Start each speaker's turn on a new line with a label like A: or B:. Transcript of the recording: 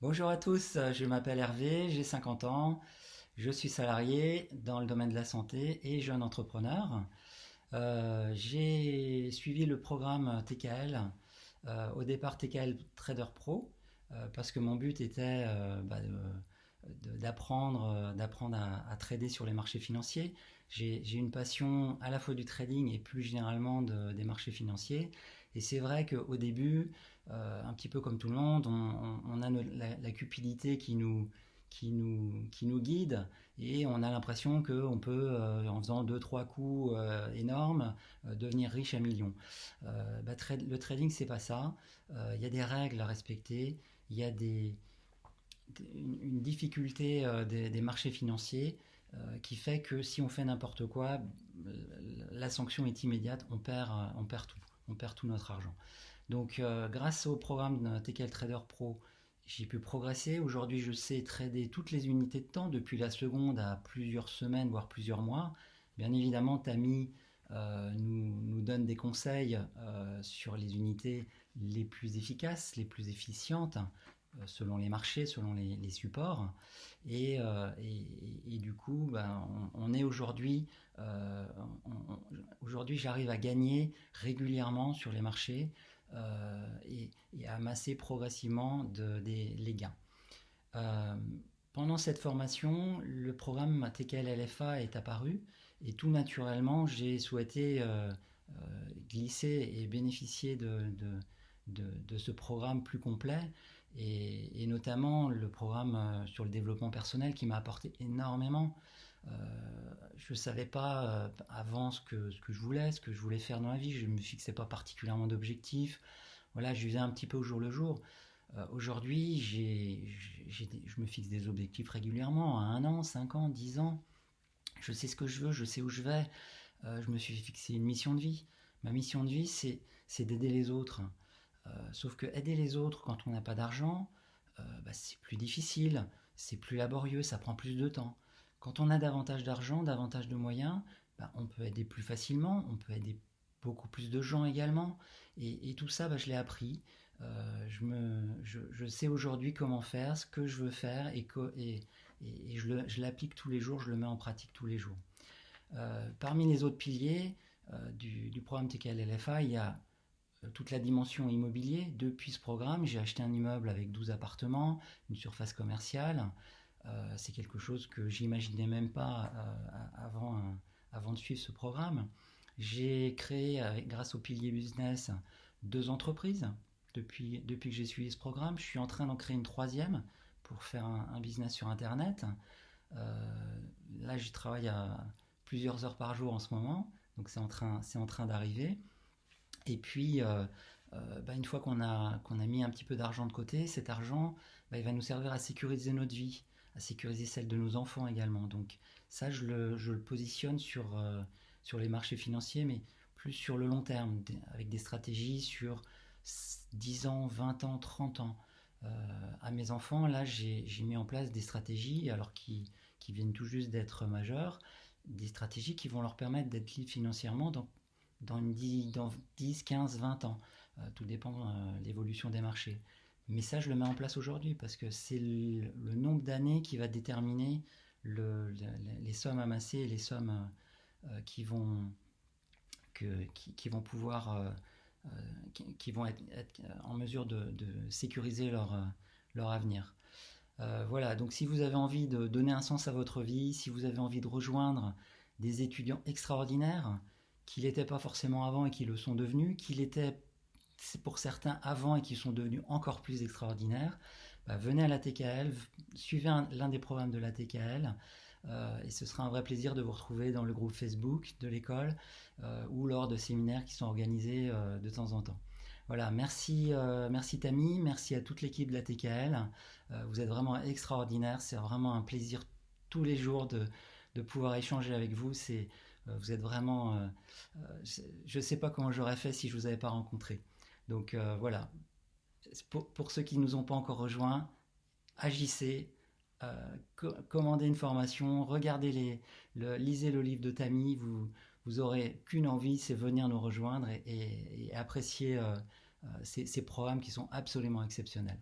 A: Bonjour à tous, je m'appelle Hervé, j'ai 50 ans, je suis salarié dans le domaine de la santé et jeune entrepreneur. J'ai suivi le programme TKL, au départ TKL Trader Pro, parce que mon but était d'apprendre à trader sur les marchés financiers. J'ai une passion à la fois du trading et plus généralement des marchés financiers. Et c'est vrai qu'au début, un petit peu comme tout le monde, on a la cupidité qui nous guide et on a l'impression qu'on peut, en faisant deux trois coups énormes, devenir riche à millions. Le trading, c'est pas ça. Il y a des règles à respecter, il y a une difficulté des marchés financiers qui fait que si on fait n'importe quoi, la sanction est immédiate, on perd tout, on perd tout notre argent. Donc grâce au programme TKL Trader Pro, j'ai pu progresser. Aujourd'hui, je sais trader toutes les unités de temps, depuis la seconde à plusieurs semaines, voire plusieurs mois. Bien évidemment, Tammy nous donne des conseils sur les unités les plus efficaces, les plus efficientes, selon les marchés, selon les supports. Et du coup, on est aujourd'hui, aujourd'hui, j'arrive à gagner régulièrement sur les marchés et à amasser progressivement les gains. Euh, Pendant cette formation, le programme TKL LFA est apparu et tout naturellement, j'ai souhaité glisser et bénéficier de ce programme plus complet et notamment le programme sur le développement personnel qui m'a apporté énormément. Je ne savais pas avant ce que ce que je voulais faire dans la vie. Je ne me fixais pas particulièrement d'objectifs. Voilà, je vivais un petit peu au jour le jour. Aujourd'hui, je me fixe des objectifs régulièrement, à 1 an, 5 ans, 10 ans. Je sais ce que je veux, je sais où je vais. Je me suis fixé une mission de vie. Ma mission de vie, c'est d'aider les autres. Sauf que aider les autres quand on n'a pas d'argent, c'est plus difficile, c'est plus laborieux, ça prend plus de temps. Quand on a davantage d'argent, davantage de moyens, on peut aider plus facilement, on peut aider beaucoup plus de gens également. Et tout ça, je l'ai appris. Je sais aujourd'hui comment faire, ce que je veux faire et je l'applique tous les jours, je le mets en pratique tous les jours. Parmi les autres piliers du programme TKL LFA, il y a toute la dimension immobilier. Depuis ce programme, j'ai acheté un immeuble avec 12 appartements, une surface commerciale. C'est quelque chose que j'imaginais même pas avant de suivre ce programme. J'ai créé, grâce au pilier business, 2 entreprises depuis que j'ai suivi ce programme. Je suis en train d'en créer une troisième pour faire un business sur Internet. Là, j'y travaille à plusieurs heures par jour en ce moment, donc c'est en train d'arriver. Et puis, une fois qu'on a mis un petit peu d'argent de côté, cet argent, il va nous servir à sécuriser notre vie, à sécuriser celle de nos enfants également. Donc ça, je le positionne sur les marchés financiers, mais plus sur le long terme, avec des stratégies sur 10 ans, 20 ans, 30 ans. À mes enfants, là, j'ai mis en place des stratégies, alors qui viennent tout juste d'être majeurs, des stratégies qui vont leur permettre d'être libres financièrement dans 10, 15, 20 ans. Tout dépend de l'évolution des marchés. Mais ça, je le mets en place aujourd'hui parce que c'est le nombre d'années qui va déterminer les sommes amassées et les sommes qui vont, qui vont pouvoir, qui vont être en mesure de sécuriser leur avenir. Voilà, donc si vous avez envie de donner un sens à votre vie, si vous avez envie de rejoindre des étudiants extraordinaires, qui l'étaient pas forcément avant et qui le sont devenus, qui l'étaient pour certains avant et qui sont devenus encore plus extraordinaires, venez à la TKL, suivez l'un des programmes de la TKL, et ce sera un vrai plaisir de vous retrouver dans le groupe Facebook de l'école ou lors de séminaires qui sont organisés de temps en temps. Voilà, merci Tammy, merci à toute l'équipe de la TKL. Vous êtes vraiment extraordinaire, c'est vraiment un plaisir tous les jours de pouvoir échanger avec vous. Vous êtes vraiment, je ne sais pas comment j'aurais fait si je vous avais pas rencontré. Donc voilà, pour ceux qui ne nous ont pas encore rejoints, agissez, commandez une formation, lisez le livre de Tammy, vous aurez qu'une envie, c'est venir nous rejoindre et apprécier ces programmes qui sont absolument exceptionnels.